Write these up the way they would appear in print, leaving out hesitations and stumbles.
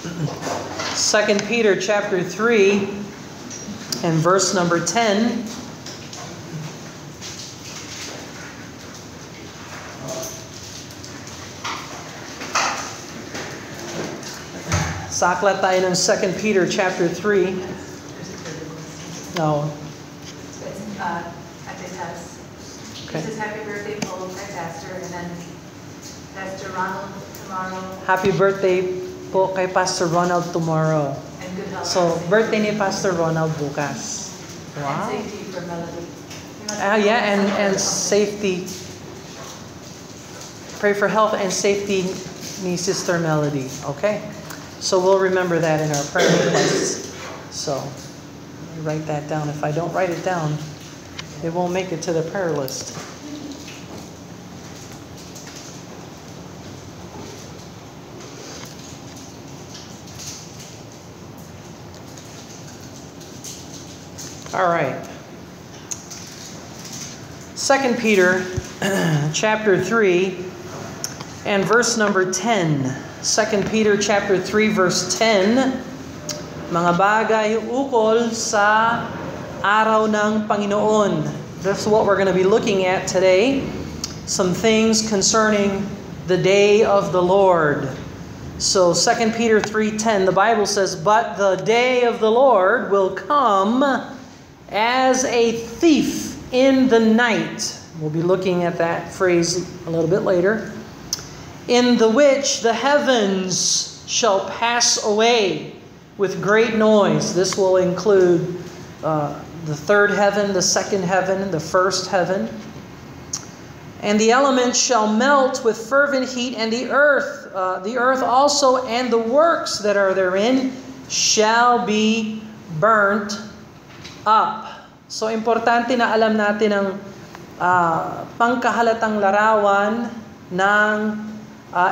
2 Peter chapter 3 and verse number 10. Saklat tayo ng 2 Peter chapter 3. No. Okay. This is happy birthday, Paul, my pastor, and then Pastor Ronald tomorrow. Happy birthday po kay Pastor Ronald tomorrow. And good health. So, birthday ni Pastor Ronald bukas. Wow. And safety for Melody. Yeah, and safety. Pray for health and safety ni Sister Melody. Okay? So we'll remember that in our prayer requests. So, let me write that down. If I don't write it down, it won't make it to the prayer list. All right. 2 Peter chapter 3 and verse number 10. 2 Peter chapter 3 verse 10. Mga bagay ukol sa araw ng Panginoon. That's what we're going to be looking at today. Some things concerning the day of the Lord. So 2 Peter 3:10, the Bible says, "But the day of the Lord will come as a thief in the night." We'll be looking at that phrase a little bit later. "In the which the heavens shall pass away with great noise." This will include the third heaven, the second heaven, the first heaven. "And the elements shall melt with fervent heat, and the earth also and the works that are therein shall be burnt up." So, importante na alam natin ang pangkahalatang larawan ng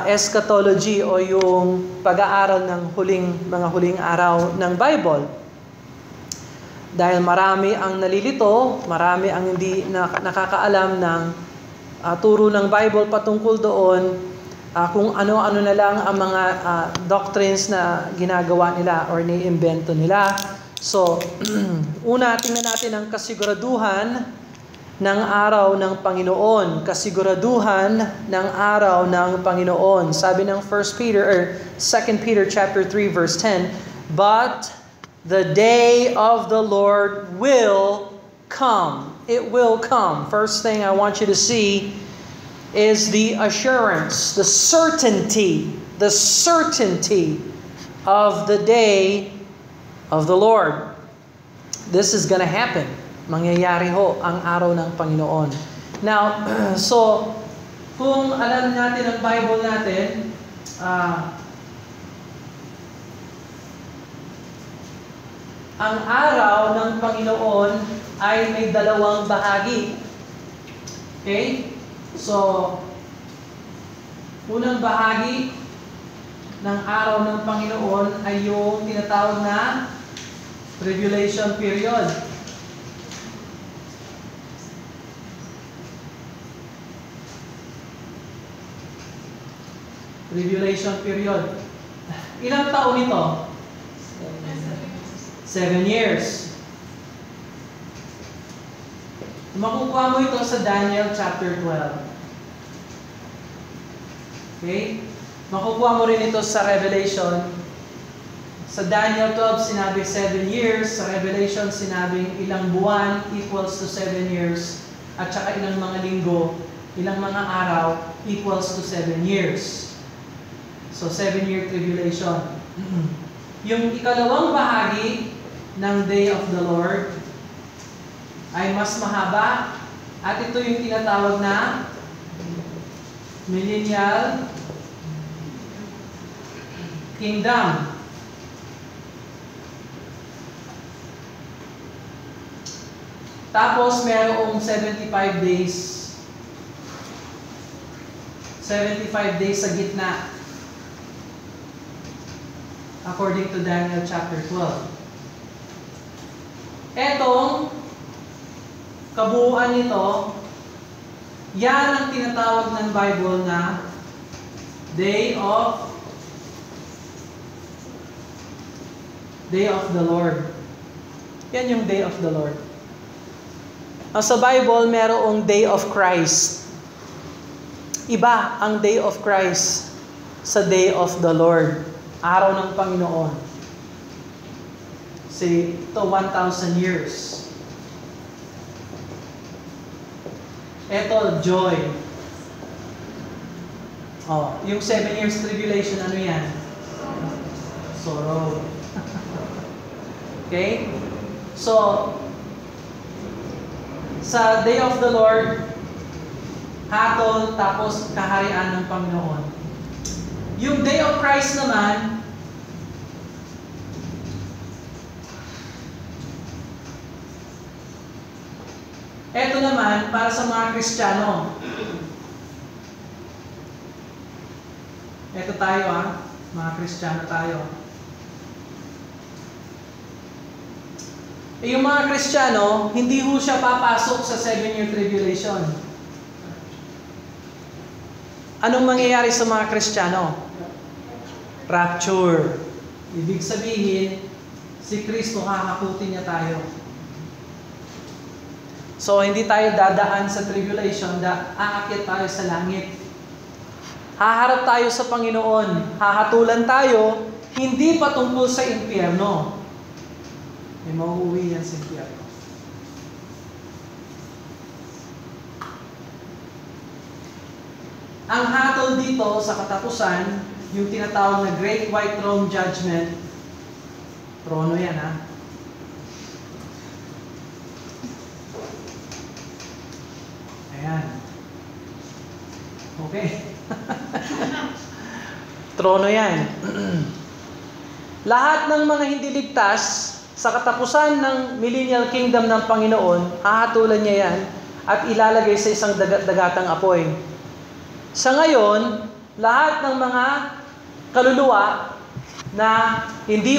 eschatology o yung pag-aaral ng mga huling araw ng Bible. Dahil marami ang nalilito, marami ang hindi nakakaalam ng turo ng Bible patungkol doon, kung ano-ano na lang ang mga doctrines na ginagawa nila or ni-invento nila. So, una, tingnan natin ang kasiguraduhan ng araw ng Panginoon. Kasiguraduhan ng araw ng Panginoon. Sabi ng 2 Peter chapter 3 verse 10, "But the day of the Lord will come." It will come. First thing I want you to see is the assurance, the certainty of the day of the Lord. This is going to happen. Mangyayari ho ang araw ng Panginoon. Now, so, kung alam natin ang Bible natin, ang araw ng Panginoon ay may dalawang bahagi. Okay? So, unang bahagi ng araw ng Panginoon ay yung tinatawag na tribulation period. Tribulation period. Ilang taon ito? 7 years. Makukuha mo ito sa Daniel chapter 12. Okay? Makukuha mo rin ito sa Revelation. Sa Daniel 12, sinabi 7 years. Sa Revelation, sinabing ilang buwan equals to 7 years. At saka ilang mga linggo, ilang mga araw equals to 7 years. So, 7-year tribulation. Yung ikalawang bahagi ng Day of the Lord ay mas mahaba. At ito yung tinatawag na Millennial Kingdom. Tapos, merong 75 days. 75 days sa gitna. According to Daniel chapter 12. Etong kabuuan nito, yan ang tinatawag ng Bible na Day of Day of the Lord. Yan yung Day of the Lord. Sa Bible, merong Day of Christ. Iba ang Day of Christ sa Day of the Lord. Araw ng Panginoon. Ito 1,000 years. Ito, joy. Yung 7 years tribulation, ano yan? Sorrow. Okay? So, sa Day of the Lord, hatol, tapos kaharian ng Panginoon. Yung Day of Christ naman, eto naman, para sa mga Kristiyano. Eto tayo mga Kristiyano tayo. Yung mga Kristiyano, hindi ho siya papasok sa 7-year tribulation. Anong mangyayari sa mga Kristiyano? Rapture. Ibig sabihin, si Kristo kakakutin niya tayo. So, hindi tayo dadaan sa tribulation, aakyat tayo sa langit. Haharap tayo sa Panginoon. Hahatulan tayo, hindi patungkol sa impyerno. May mauuwi yan sa impyerno. Ang hatol dito sa katapusan, yung tinatawag na Great White Throne Judgment, trono yan Ayan. Okay. Trono yan. Lahat ng mga hindi ligtas sa katapusan ng millennial kingdom ng Panginoon, hahatulan niya yan at ilalagay sa isang dagatang apoy. Sa ngayon, lahat ng mga kaluluwa na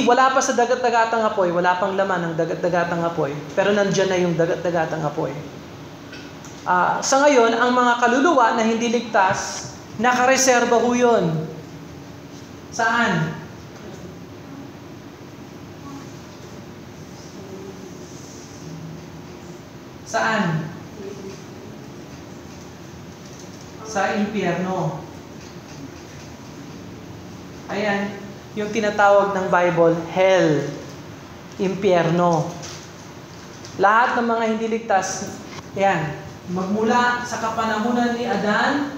wala pa sa dagat-dagatang apoy, wala pang laman ng dagat-dagatang apoy, pero nandiyan na yung dagat-dagatang apoy. Sa ngayon, ang mga kaluluwa na hindi ligtas, nakareserba ho yun. Saan? Saan? Sa impyerno. Ayan, yung tinatawag ng Bible, hell, impyerno. Lahat ng mga hindi ligtas, ayan, magmula sa kapanahunan ni Adan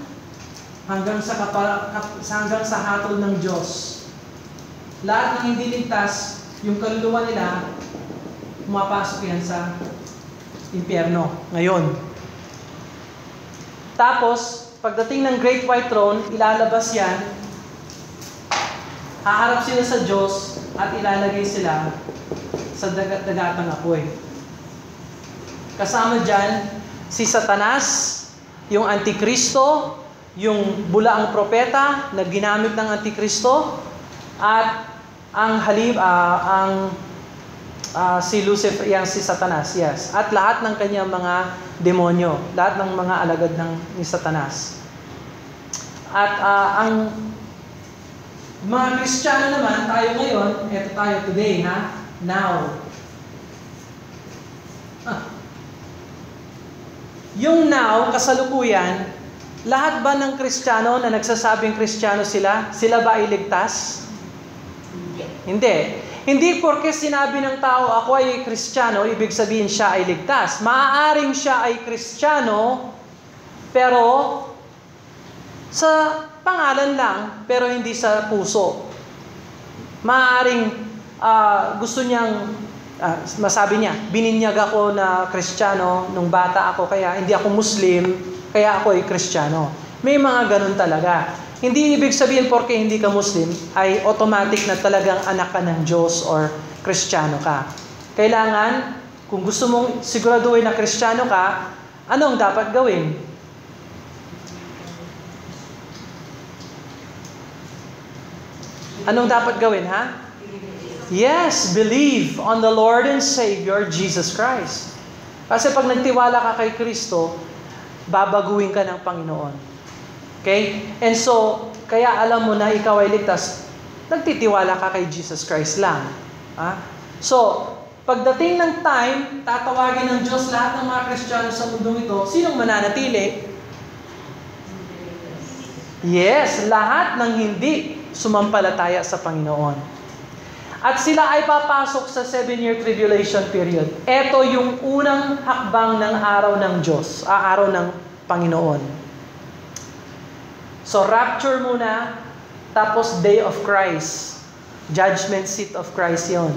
hanggang sa hatol ng Diyos. Lahat ng hindi ligtas, yung kaluluwa nila, pumapasok yan sa impyerno ngayon. Tapos, pagdating ng Great White Throne, ilalabas yan, haharap sila sa Diyos at ilalagay sila sa dagat-dagatang apoy. Kasama dyan, si Satanas, yung Antikristo, yung bulaang propeta na ginamit ng Antikristo, at si Lucifer, si Satanas, yes. At lahat ng kanyang mga demonyo, lahat ng mga alagad ni Satanas. At ang mga Kristiyano naman, tayo ngayon, eto tayo today, now. Yung now, kasalukuyan, lahat ba ng Kristiyano na nagsasabing Kristiyano sila ba ay ligtas? Hindi. Hindi porke sinabi ng tao, ako ay Kristiyano, ibig sabihin siya ay ligtas. Maaaring siya ay Kristiyano, pero sa pangalan lang, pero hindi sa puso. Maaaring gusto niyang, masabi niya, bininyag ako na Kristiyano nung bata ako, kaya hindi ako Muslim, kaya ako ay Kristiyano. May mga ganun talaga. Hindi ibig sabihin porke hindi ka Muslim, ay automatic na talagang anak ka ng Diyos or Kristiyano ka. Kailangan, kung gusto mong siguraduhin na Kristiyano ka, anong dapat gawin? Anong dapat gawin, Yes, believe on the Lord and Savior, Jesus Christ. Kasi pag nagtiwala ka kay Kristo, babaguhin ka ng Panginoon. Okay? And so, kaya alam mo na ikaw ay ligtas, nagtitiwala ka kay Jesus Christ lang. So, pagdating ng time, tatawagin ng Diyos lahat ng mga Kristiyano sa mundong ito. Sinong mananatili? Yes, lahat ng hindi sumampalataya sa Panginoon. At sila ay papasok sa 7-year tribulation period. Ito yung unang hakbang ng araw ng Diyos, araw ng Panginoon. So, rapture muna, tapos day of Christ. Judgment seat of Christ yon.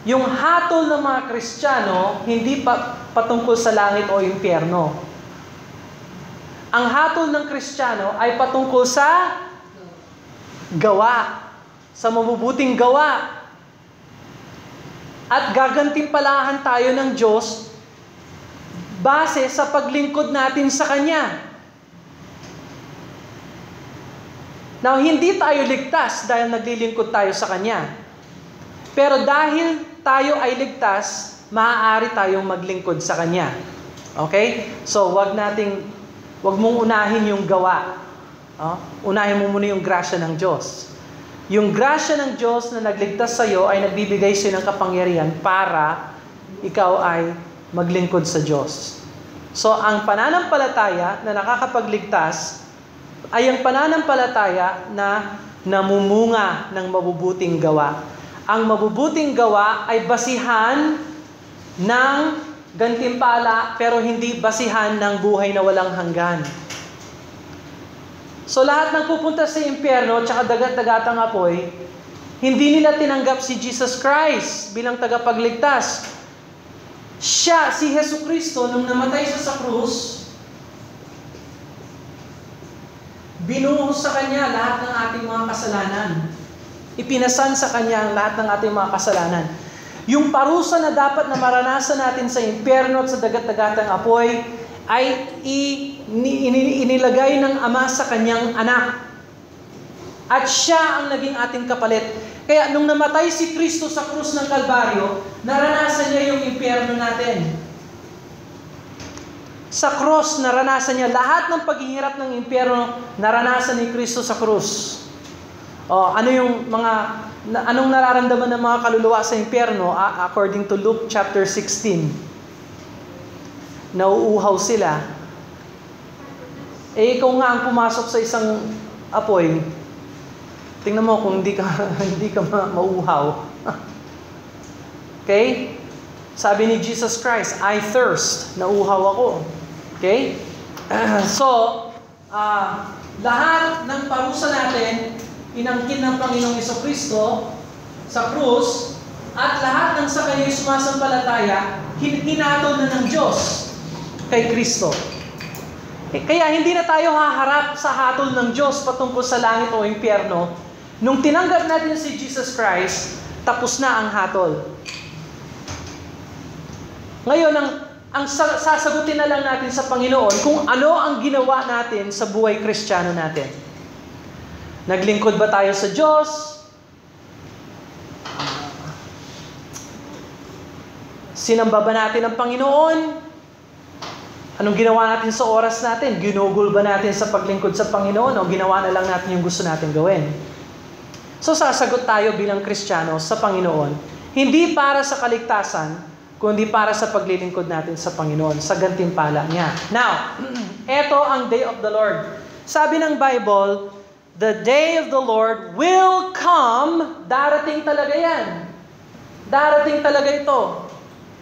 Yung hatol ng mga Kristiyano, hindi patungkol sa langit o impyerno. Ang hatol ng Kristiyano ay patungkol sa gawa, sa mabubuting gawa. At gagantimpalahan tayo ng Diyos base sa paglingkod natin sa Kanya. Now, hindi tayo ligtas dahil naglilingkod tayo sa Kanya. Pero dahil tayo ay ligtas, maaari tayong maglingkod sa Kanya. Okay? So, wag mong unahin yung gawa. Unahin mo muna yung grasya ng Diyos. Yung grasya ng Diyos na nagligtas sa iyo ay nagbibigay sa iyo ng kapangyarihan para ikaw ay maglingkod sa Diyos. So, ang pananampalataya na nakakapagligtas ay ang pananampalataya na namumunga ng mabubuting gawa. Ang mabubuting gawa ay basihan ng gantimpala pero hindi basihan ng buhay na walang hanggan. So lahat ng pupunta sa impyerno at dagat-dagatang apoy, hindi nila tinanggap si Jesus Christ bilang tagapagligtas. Siya, si Hesus Kristo, nung namatay siya sa krus, binuhos sa Kanya lahat ng ating mga kasalanan. Ipinasan sa Kanya ang lahat ng ating mga kasalanan. Yung parusa na dapat na maranasan natin sa impyerno at sa dagat-dagatang apoy, ay inilagay ng Ama sa Kanyang anak. At siya ang naging ating kapalit. Kaya nung namatay si Kristo sa krus ng Kalbaryo, naranasan niya yung impyerno natin. Sa krus, naranasan niya lahat ng paghihirap ng impyerno, naranasan ni Kristo sa krus. Anong nararamdaman ng mga kaluluwa sa impyerno? According to Luke chapter 16. Nauuhaw sila. Ikaw nga ang pumasok sa isang apoy. Tingnan mo kung hindi ka mauuhaw. Okay? Sabi ni Jesus Christ, I thirst. Nauuhaw ako. Okay? Lahat ng parusa natin, inangkin ng Panginoong Jesucristo sa krus, at lahat ng sa Kanya sumasampalataya, hinatol na ng Diyos kay Kristo. Kaya hindi na tayo haharap sa hatol ng Diyos patungkol sa langit o impyerno. Nung tinanggap natin si Jesus Christ, tapos na ang hatol. Ngayon, ang sasagutin na lang natin sa Panginoon kung ano ang ginawa natin sa buhay Kristiyano natin. Naglingkod ba tayo sa Diyos? Sinamba ba natin ang Panginoon? Anong ginawa natin sa oras natin? Ginugol ba natin sa paglingkod sa Panginoon o ginawa na lang natin yung gusto natin gawin? So sasagot tayo bilang Kristiyano sa Panginoon, hindi para sa kaligtasan, kundi para sa paglilingkod natin sa Panginoon, sa gantimpala niya. Now, eto ang day of the Lord. Sabi ng Bible, the day of the Lord will come. Darating talaga yan. Darating talaga ito.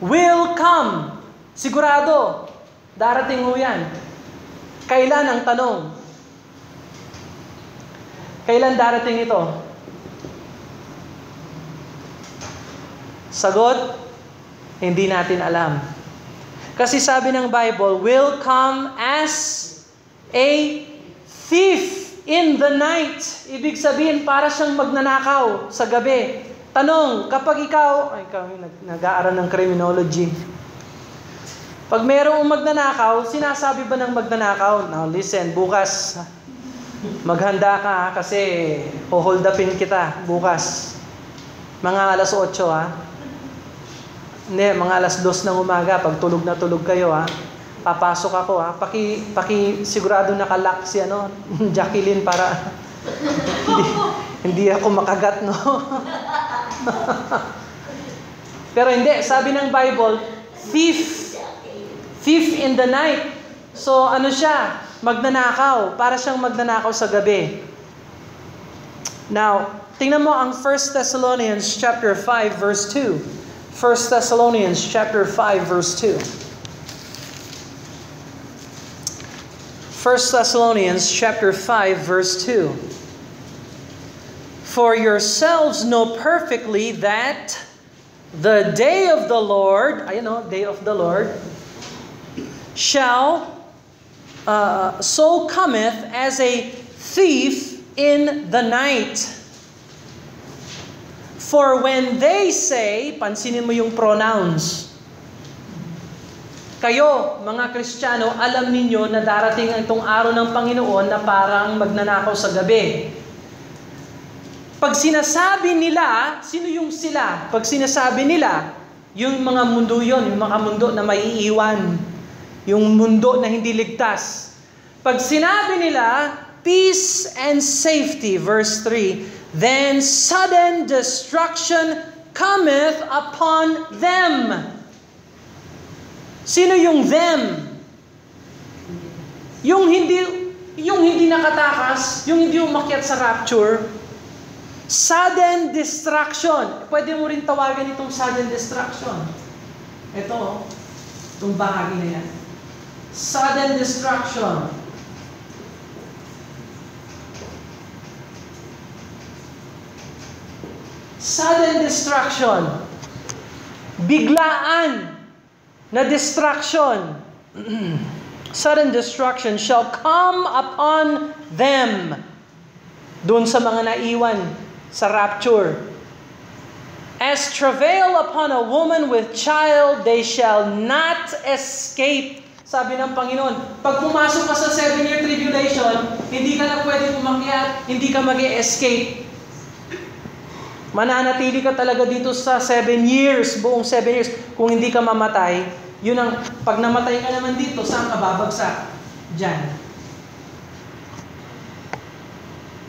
Will come. Sigurado. Darating ho yan. Kailan ang tanong? Kailan darating ito? Sagot, hindi natin alam. Kasi sabi ng Bible, will come as a thief in the night. Ibig sabihin, para siyang magnanakaw sa gabi. Tanong, kapag ikaw nag-aaral ng criminology, pag merong magnanakaw, sinasabi ba ng magnanakaw, now listen, bukas, maghanda ka kasi hold upin kita bukas. Mga alas 8 Hindi, mga alas 2 ng umaga, pag tulog na tulog kayo papasok ako sigurado nakalock si Jacqueline para hindi ako makagat, no? Pero hindi, sabi ng Bible, thief in the night. So ano siya? Magnanakaw. Para siyang magnanakaw sa gabi. Now, tingnan mo ang 1 Thessalonians chapter 5 verse 2. 1 Thessalonians chapter 5 verse 2. 1 Thessalonians chapter 5 verse 2. For yourselves know perfectly that the day of the Lord, day of the Lord, shall so cometh as a thief in the night. For when they say, pansinin mo yung pronouns, kayo, mga Kristiyano, alam ninyo na darating itong araw ng Panginoon na parang magnanakaw sa gabi. Pag sinasabi nila, sino yung sila? Pag sinasabi nila, yung mga mundo yon, yung mga mundo na maiiwan, yung mundo na hindi ligtas. Pag sinabi nila, peace and safety, verse 3, then sudden destruction cometh upon them. Sino yung them? Yung hindi nakatakas, yung hindi umakyat sa rapture. Sudden destruction. Pwede mo rin tawagan itong sudden destruction. Ito, itong bahagi na yan. Sudden destruction. Sudden destruction. Biglaan na destruction. Sudden destruction shall come upon them. Doon sa mga naiwan sa rapture. As travail upon a woman with child, they shall not escape. Sabi ng Panginoon, pag pumasok ka sa 7-year tribulation, hindi ka na pwede umakyat, hindi ka mag-escape. Mananatili ka talaga dito sa 7 years, buong 7 years. Kung hindi ka mamatay, yun ang, pag namatay ka naman dito, saan ka babagsak? Diyan.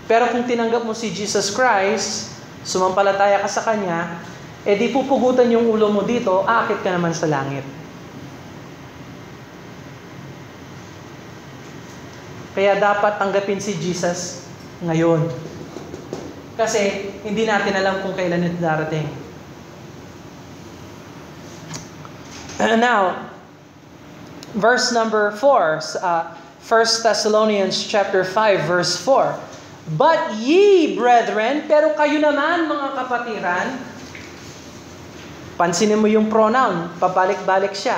Pero kung tinanggap mo si Jesus Christ, sumampalataya ka sa Kanya, di pupugutan yung ulo mo dito, aakit ka naman sa langit. Kaya dapat tanggapin si Jesus ngayon. Kasi hindi natin alam kung kailan ito darating. Now, verse number 4, 1 Thessalonians chapter 5, verse 4. But ye, brethren, pero kayo naman, mga kapatiran, pansinin mo yung pronoun, pabalik-balik siya.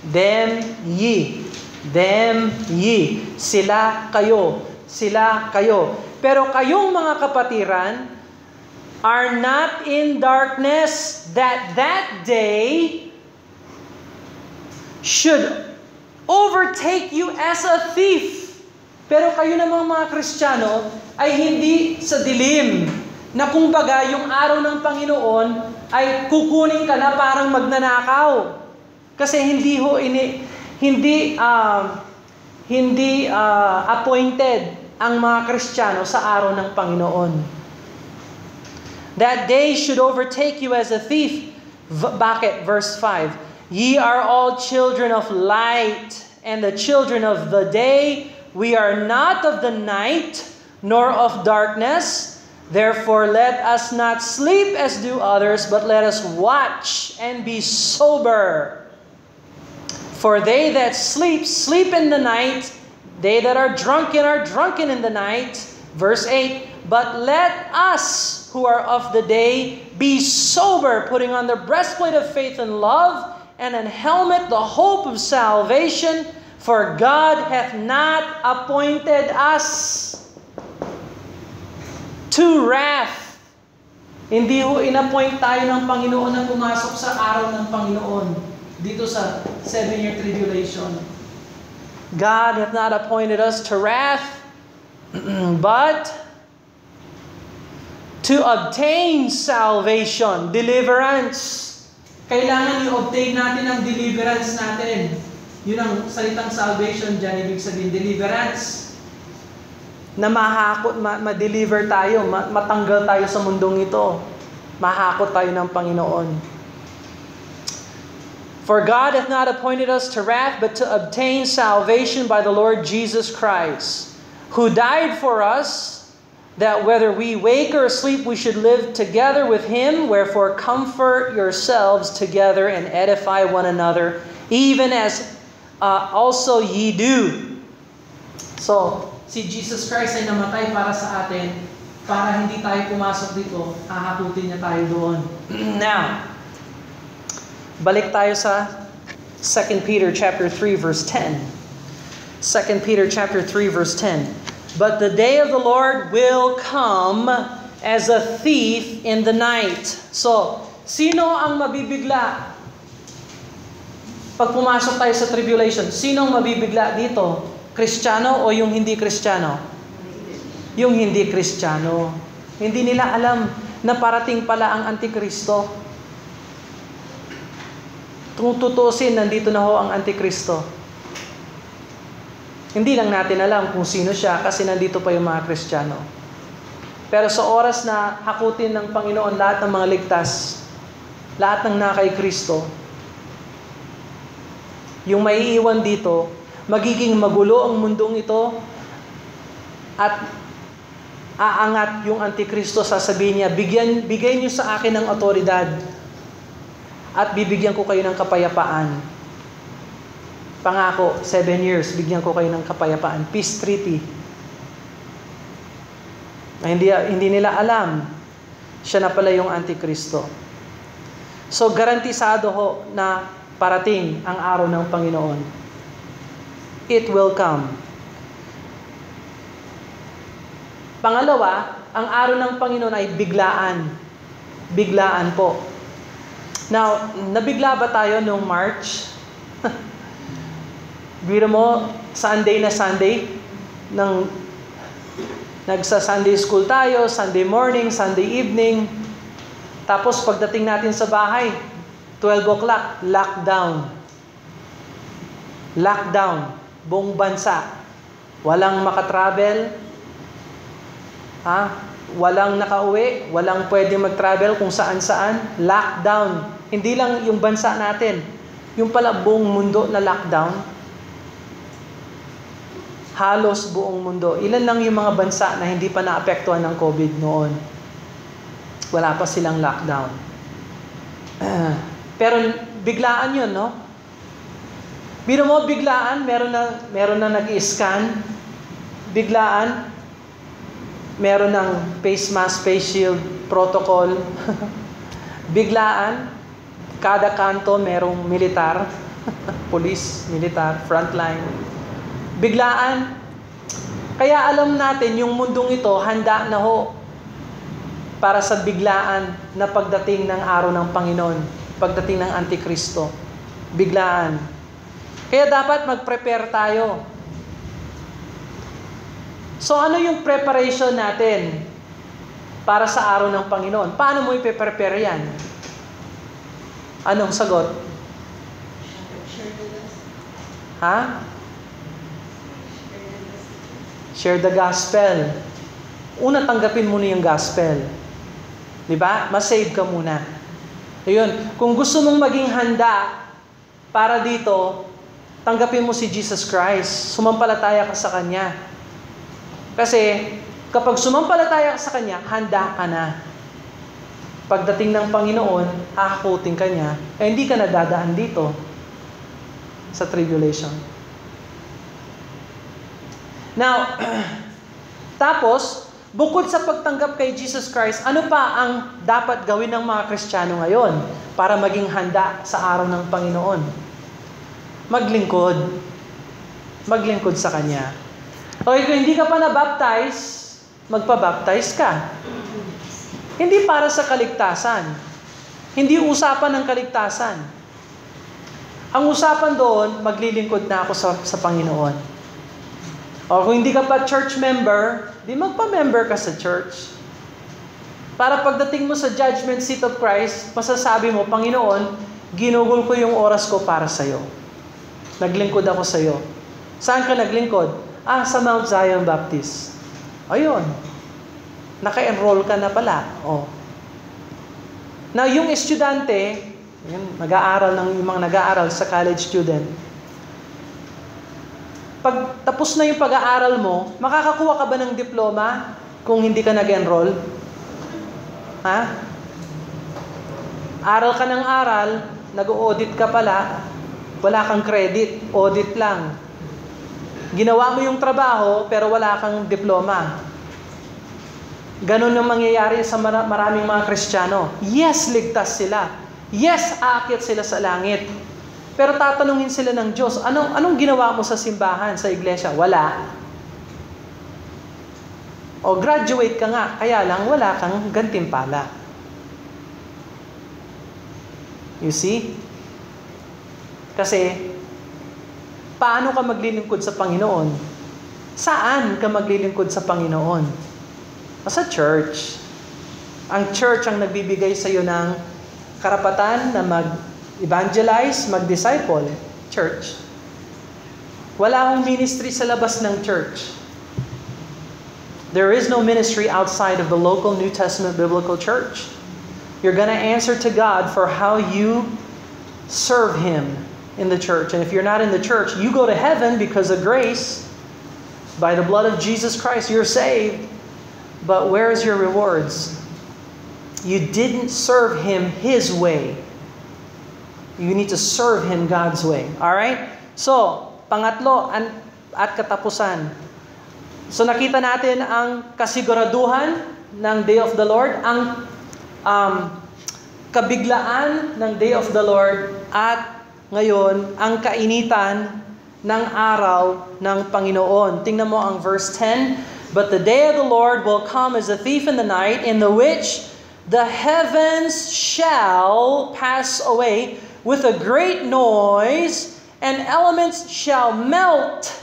Them, ye. Them, ye. Sila, kayo. Sila, kayo. Pero kayong mga kapatiran are not in darkness, that day should overtake you as a thief. Pero kayo namang mga Kristiyano ay hindi sa dilim, na kumbaga yung araw ng Panginoon ay kukunin ka na parang magnanakaw. Kasi hindi appointed ang mga Kristiyano sa araw ng Panginoon. That day should overtake you as a thief. Bakit? Verse 5. Ye are all children of light, and the children of the day. We are not of the night, nor of darkness. Therefore let us not sleep as do others, but let us watch and be sober. For they that sleep, sleep in the night. They that are drunken in the night. Verse 8. But let us, who are of the day, be sober, putting on the breastplate of faith and love, and an helmet, the hope of salvation. For God hath not appointed us to wrath. Hindi ho inappoint tayo ng Panginoon na pumasok sa araw ng Panginoon dito sa 7-year tribulation. God hath not appointed us to wrath, but to obtain salvation, deliverance. Kailangan i-obtain natin ang deliverance natin. Yun ang salitang salvation dyan, ibig sabihin deliverance. Na mahakot, ma-deliver tayo, matanggal tayo sa mundong ito. Mahakot tayo ng Panginoon. For God hath not appointed us to wrath, but to obtain salvation by the Lord Jesus Christ, who died for us, that whether we wake or sleep, we should live together with Him. Wherefore comfort yourselves together and edify one another, even as also ye do. So, si Jesus Christ ay namatay para sa atin, para hindi tayo pumasok dito, hahakutin niya tayo doon. Now, balik tayo sa 2 Peter chapter 3 verse 10. 2 Peter chapter 3 verse 10. But the day of the Lord will come as a thief in the night. So, sino ang mabibigla? Pag pumasok tayo sa tribulation, sino ang mabibigla dito? Kristiyano o yung hindi Kristiyano? Yung hindi Kristiyano. Hindi nila alam na parating pala ang Antikristo. Kung tutusin, nandito na ho ang Antikristo. Hindi lang natin alam kung sino siya kasi nandito pa yung mga Kristiyano. Pero sa oras na hakutin ng Panginoon lahat ng mga ligtas, lahat ng nakay Kristo, yung maiiwan dito, magiging magulo ang mundong ito at aangat yung Antikristo, sasabihin niya, bigay niyo sa akin ng otoridad at bibigyan ko kayo ng kapayapaan. Pangako, 7 years, bigyan ko kayo ng kapayapaan. Peace treaty. Na hindi nila alam, siya na pala yung Antikristo. So, garantisado ho na parating ang araw ng Panginoon. It will come. Pangalawa, ang araw ng Panginoon ay biglaan. Biglaan po. Now, nabigla ba tayo noong March? Biro mo, Sunday na Sunday, nagsa-Sunday school tayo, Sunday morning, Sunday evening, tapos pagdating natin sa bahay, 12 o'clock, lockdown. Lockdown, buong bansa. Walang makatravel, walang nakauwi, walang pwedeng mag-travel kung saan-saan, lockdown. Hindi lang yung bansa natin, yung pala buong mundo na lockdown. Halos buong mundo. Ilan lang yung mga bansa na hindi pa naapektuhan ng COVID noon. Wala pa silang lockdown. Pero biglaan yun, no? Biro mo, biglaan, meron na nag-i-scan. Biglaan, meron ng face mask, face shield, protocol. Biglaan, kada kanto merong militar, police, militar, frontline. Biglaan. Kaya alam natin, yung mundong ito, handa na ho para sa biglaan na pagdating ng araw ng Panginoon, pagdating ng Antikristo. Biglaan. Kaya dapat mag-prepare tayo. So ano yung preparation natin para sa araw ng Panginoon? Paano mo i-prepare yan? Anong sagot? Ha? Share the gospel. Una, tanggapin muna yung gospel. Diba? Masave ka muna. Ayun. Kung gusto mong maging handa para dito, tanggapin mo si Jesus Christ. Sumampalataya ka sa Kanya. Kasi, kapag sumampalataya ka sa Kanya, handa ka na. Pagdating ng Panginoon, hahakutin ka niya, hindi ka nadadaan dito sa tribulation. Now, tapos, bukod sa pagtanggap kay Jesus Christ, ano pa ang dapat gawin ng mga Kristiyano ngayon para maging handa sa araw ng Panginoon? Maglingkod. Maglingkod sa Kanya. Okay, kung hindi ka pa na-baptize, magpa-baptize ka. Hindi para sa kaligtasan. Hindi usapan ng kaligtasan. Ang usapan doon, maglilingkod na ako sa Panginoon. O kung hindi ka pa church member, di magpa-member ka sa church. Para pagdating mo sa judgment seat of Christ, masasabi mo, Panginoon, ginugol ko yung oras ko para sa'yo. Naglingkod ako sa'yo. Saan ka naglingkod? Sa Mount Zion Baptist. Ayun. Naka-enroll ka na pala. Now, yung estudyante, yung mga nag-aaral sa college student, pag tapos na yung pag-aaral mo, makakakuha ka ba ng diploma kung hindi ka nag-enroll? Ha? Aral ka ng aral, nag-audit ka pala, wala kang credit, audit lang. Ginawa mo yung trabaho, pero wala kang diploma. Ganon ang mangyayari sa maraming mga Kristiyano. Yes, ligtas sila. Yes, aakyat sila sa langit. Pero tatanungin sila ng Diyos, anong ginawa mo sa simbahan, sa iglesia? Wala. O graduate ka nga, kaya lang wala kang gantimpala. You see? Kasi, paano ka maglilingkod sa Panginoon? Saan ka maglilingkod sa Panginoon? Sa church. Ang church ang nagbibigay sa iyo ng karapatan na mag-evangelize, mag-disciple. Church. Wala akong ministry sa labas ng church. There is no ministry outside of the local New Testament biblical church. You're going to answer to God for how you serve Him in the church. And if you're not in the church, you go to heaven because of grace. By the blood of Jesus Christ, you're saved. But where is your rewards? You didn't serve Him His way. You need to serve Him God's way. Alright? So, pangatlo at katapusan. So nakita natin ang kasiguraduhan ng Day of the Lord, ang kabiglaan ng Day of the Lord, at ngayon, ang kainitan ng araw ng Panginoon. Tingnan mo ang verse 10. But the day of the Lord will come as a thief in the night, in the which the heavens shall pass away with a great noise, and elements shall melt,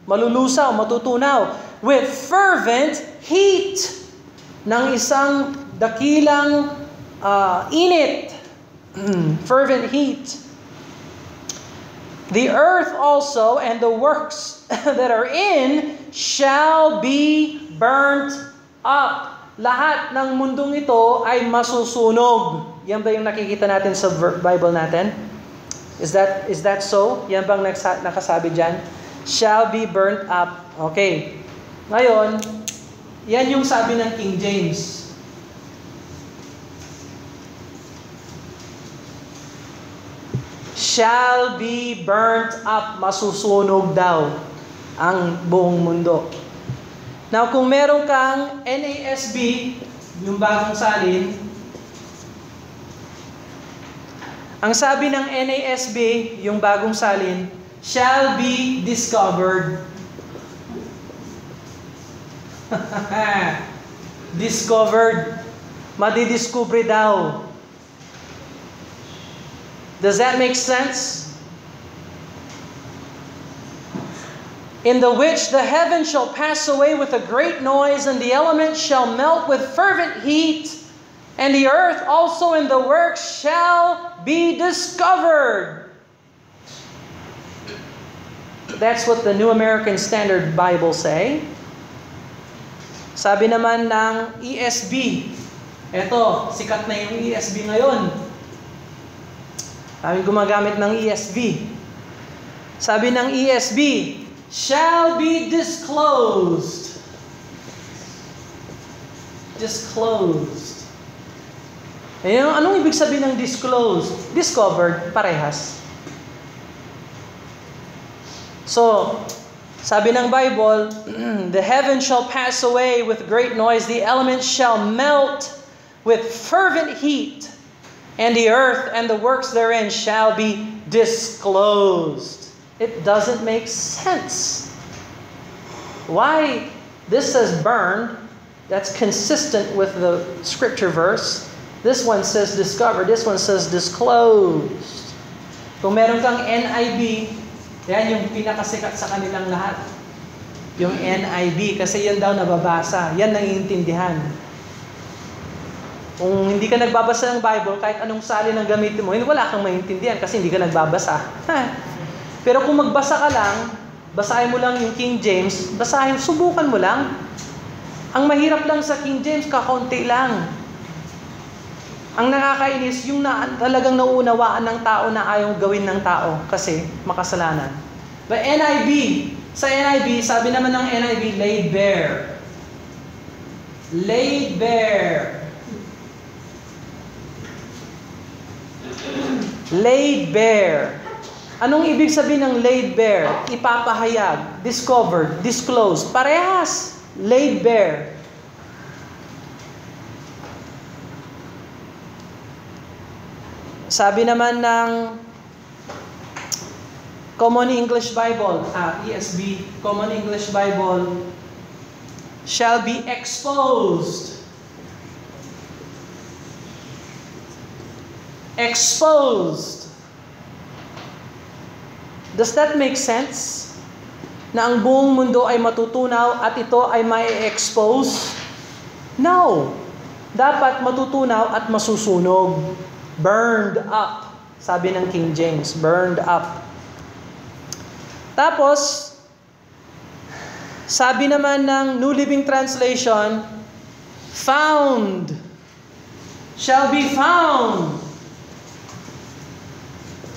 malulusaw, matutunaw, with fervent heat, ng isang dakilang init, fervent heat. The earth also and the works that are in shall be burnt up. Lahat ng mundong ito ay masusunog. Yan ba yung nakikita natin sa Bible natin? Is that so? Yan bang nakasabi dyan? Shall be burnt up. Okay. Ngayon, yan yung sabi ng King James. Shall be burnt up. Masusunog daw ang buong mundo. Now, kung meron kang NASB, yung bagong salin, ang sabi ng NASB, yung bagong salin, shall be discovered. Discovered. Madidiscover daw. Does that make sense? In the which the heavens shall pass away with a great noise, and the elements shall melt with fervent heat, and the earth also and the works shall be discovered. That's what the New American Standard Bible say. Sabi naman ng ESV, eto, sikat na yung ESV ngayon. Kami gumagamit ng ESV. Sabi ng ESV, shall be disclosed. Disclosed. Ayun, anong ibig sabihin ng disclosed? Discovered, parehas. So, sabi ng Bible, the heavens shall pass away with great noise, the elements shall melt with fervent heat, and the earth and the works therein shall be disclosed. It doesn't make sense. Why this says burned, that's consistent with the scripture verse. This one says discovered, this one says disclosed. Kung meron kang NIV, yan yung pinakasikat sa kanilang lahat. Yung NIV, kasi yan daw nababasa. Yan naiintindihan. Kung hindi ka nagbabasa ng Bible, kahit anong salin ang gamitin mo, wala kang maintindihan kasi hindi ka nagbabasa. Pero kung magbasa ka lang, basahin mo lang yung King James, subukan mo lang. Ang mahirap lang sa King James, kakaunti lang. Ang nakakainis, yung talagang nauunawaan ng tao na ayaw gawin ng tao kasi makasalanan. But NIV, sa NIV, sabi naman ng NIV, laid bare. Laid bare. Laid bare. Anong ibig sabihin ng laid bare? Ipapahayag, discovered, disclosed. Parehas. Laid bare. Sabi naman ng Common English Bible, ESV, Common English Bible, shall be exposed. Exposed. Does that make sense? Na ang buong mundo ay matutunaw at ito ay mai-expose? No. Dapat matutunaw at masusunog. Burned up. Sabi ng King James, burned up. Tapos, sabi naman ng New Living Translation, found. Shall be found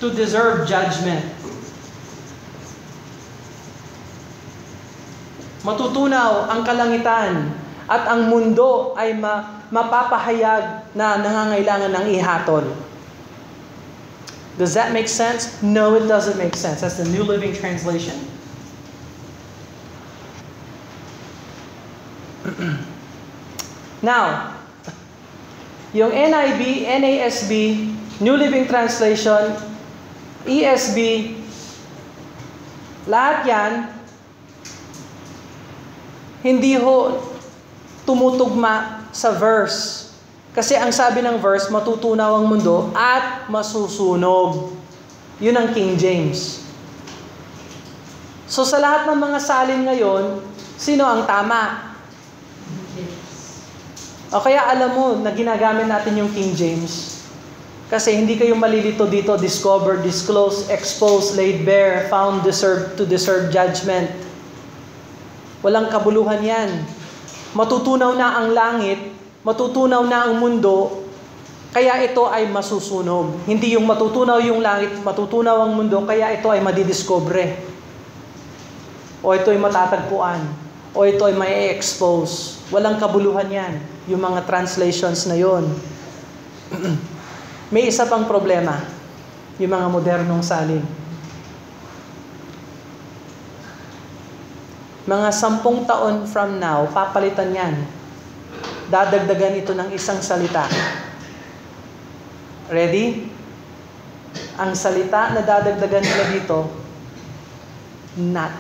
to deserve judgment. Matutunaw ang kalangitan at ang mundo ay mapapahayag na nangangailangan ng ihatol. Does that make sense? No, it doesn't make sense. That's the New Living Translation. Now, yung NIV, NASB, New Living Translation, ESV, lahat yan, hindi ho tumutugma sa verse. Kasi ang sabi ng verse, matutunaw ang mundo at masusunog. Yun ang King James. So sa lahat ng mga salin ngayon, sino ang tama? O kaya alam mo na ginagamit natin yung King James. Kasi hindi kayo malilito dito, discover, disclose, expose, laid bare, found, to deserve judgment. Walang kabuluhan yan. Matutunaw na ang langit, matutunaw na ang mundo, kaya ito ay masusunog. Hindi yung matutunaw yung langit, matutunaw ang mundo, kaya ito ay madidiscover. O ito ay matatagpuan. O ito ay may expose. Walang kabuluhan yan. Yung mga translations na yon. May isa pang problema. Yung mga modernong salin. Mga 10 taon from now, papalitan yan. Dadagdagan ito ng isang salita. Ready? Ang salita na dadagdagan nila dito, not.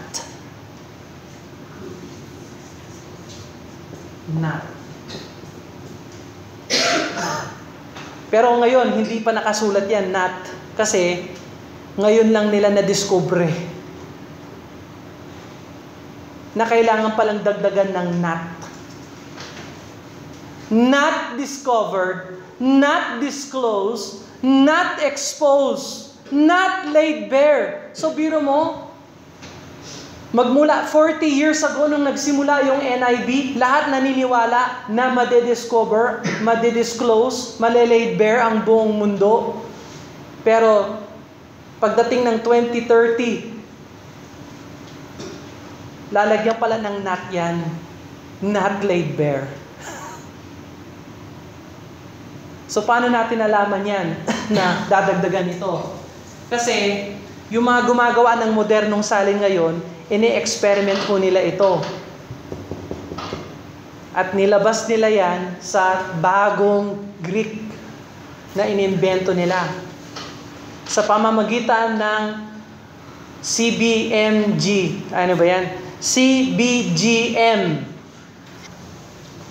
Not. Pero ngayon, hindi pa nakasulat yan, not. Kasi, ngayon lang nila na-discover na kailangan palang dagdagan ng not. Not discovered, not disclosed, not exposed, not laid bare. So biro mo, magmula 40 years ago nung nagsimula yung NIV, lahat naniniwala na madidiscover, madidisclose, malelaid bare ang buong mundo. Pero pagdating ng 2030, lalagyan pala ng not yan, not laid bare. So paano natin nalaman yan na dadagdagan ito? Kasi yung mga gumagawa ng modernong salin ngayon, ini-experiment po nila ito. At nilabas nila yan sa bagong Greek na inimbento nila. Sa pamamagitan ng CBMG. Ano ba yan? CBGM.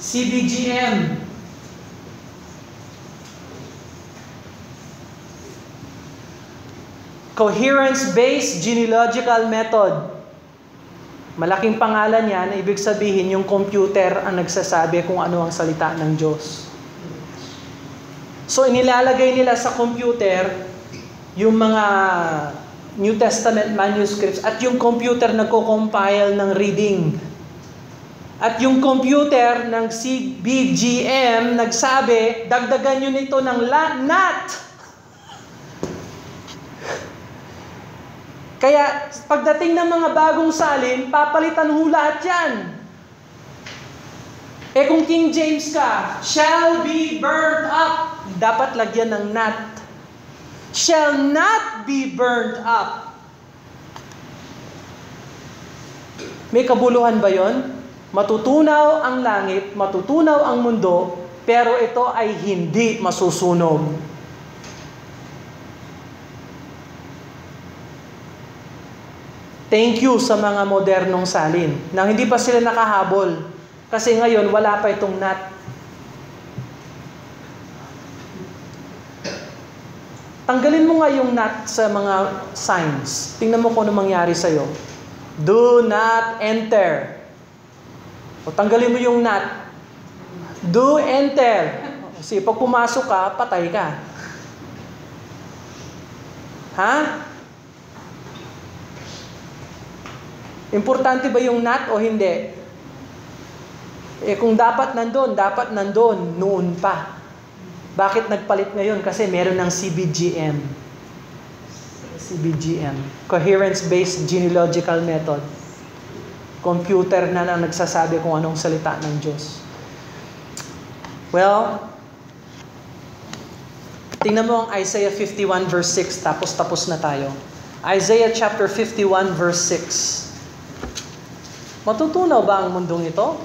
CBGM. Coherence-based genealogical method. Malaking pangalan yan, ibig sabihin yung computer ang nagsasabi kung ano ang salita ng Diyos. So inilalagay nila sa computer yung mga New Testament manuscripts at yung computer nagko-compile ng reading. At yung computer ng CBGM nagsabi, dagdagan nyo nito ng NAT. Kaya pagdating ng mga bagong salin, papalitan ho lahat yan. Kung King James ka, shall be burnt up, dapat lagyan ng NAT. Shall not be burnt up. May kabuluhan ba yon? Matutunaw ang langit, matutunaw ang mundo, pero ito ay hindi masusunog. Thank you sa mga modernong salin na hindi pa sila nakahabol. Kasi ngayon, wala pa itong NAT. Tanggalin mo nga yung NAT sa mga signs. Tingnan mo kung ano mangyari sa'yo. Do not enter. O tanggalin mo yung NAT. Do enter. Kasi pag pumasok ka, patay ka. Ha? Importante ba yung NAT o hindi? Kung dapat nandun noon pa. Bakit nagpalit ngayon? Kasi meron ng CBGM. CBGM. Coherence-Based Genealogical Method. Computer na nagsasabi kung anong salita ng Diyos. Well, tingnan mo ang Isaiah 51 verse 6, tapos na tayo. Isaiah chapter 51 verse 6. Matutunaw ba ang mundong ito?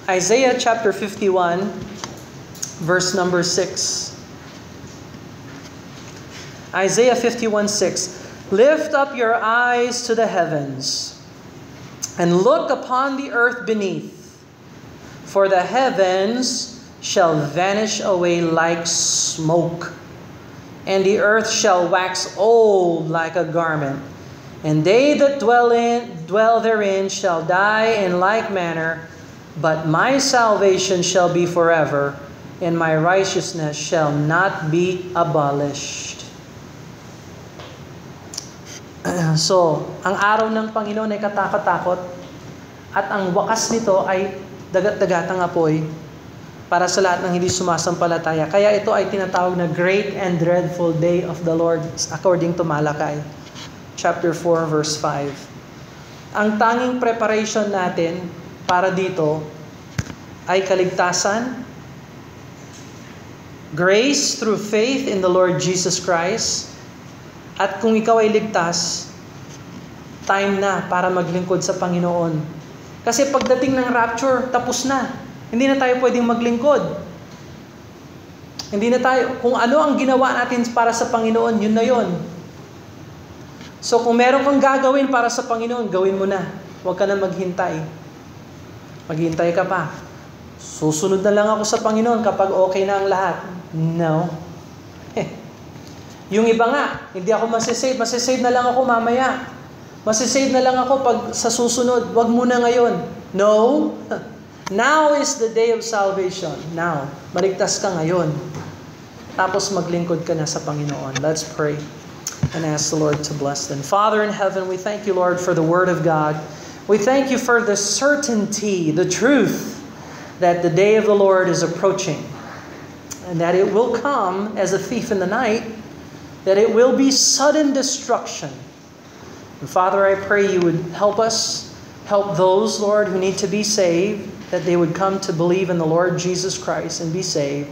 Isaiah chapter 51 verse number 6. Isaiah 51:6. Lift up your eyes to the heavens and look upon the earth beneath, for the heavens shall vanish away like smoke, and the earth shall wax old like a garment, and they that dwell therein shall die in like manner, but my salvation shall be forever, and my righteousness shall not be abolished. So, ang araw ng Panginoon ay katakot-takot, at ang wakas nito ay dagat-dagatang apoy para sa lahat ng hindi sumasampalataya. Kaya ito ay tinatawag na Great and Dreadful Day of the Lord according to Malachi chapter 4 verse 5. Ang tanging preparation natin para dito ay kaligtasan, grace through faith in the Lord Jesus Christ. At kung ikaw ay ligtas, time na para maglingkod sa Panginoon. Kasi pagdating ng rapture, tapos na. Hindi na tayo pwedeng maglingkod. Hindi na tayo, kung ano ang ginawa natin para sa Panginoon, yun na yun. So kung meron kang gagawin para sa Panginoon, gawin mo na. Huwag ka na maghintay. Maghintay ka pa. Susunod na lang ako sa Panginoon kapag okay na ang lahat. No. Yung iba nga, hindi ako masisave na lang ako mamaya. Masisave na lang ako pag sa susunod. Wag muna ngayon. No. Now is the day of salvation. Now. Maligtas ka ngayon. Tapos maglingkod ka na sa Panginoon. Let's pray and ask the Lord to bless them. Father in heaven, we thank you, Lord, for the Word of God. We thank you for the certainty, the truth, that the day of the Lord is approaching. And that it will come as a thief in the night. That it will be sudden destruction. And Father, I pray you would help us, help those, Lord, who need to be saved, that they would come to believe in the Lord Jesus Christ and be saved.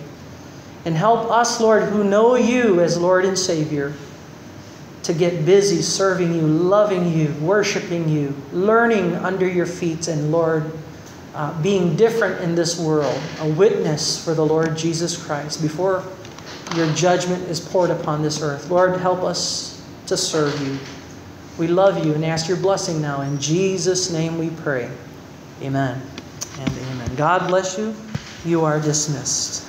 And help us, Lord, who know you as Lord and Savior, to get busy serving you, loving you, worshiping you, learning under your feet, and Lord, being different in this world, a witness for the Lord Jesus Christ before your judgment is poured upon this earth. Lord, help us to serve you. We love you and ask your blessing now. In Jesus' name we pray. Amen and amen. God bless you. You are dismissed.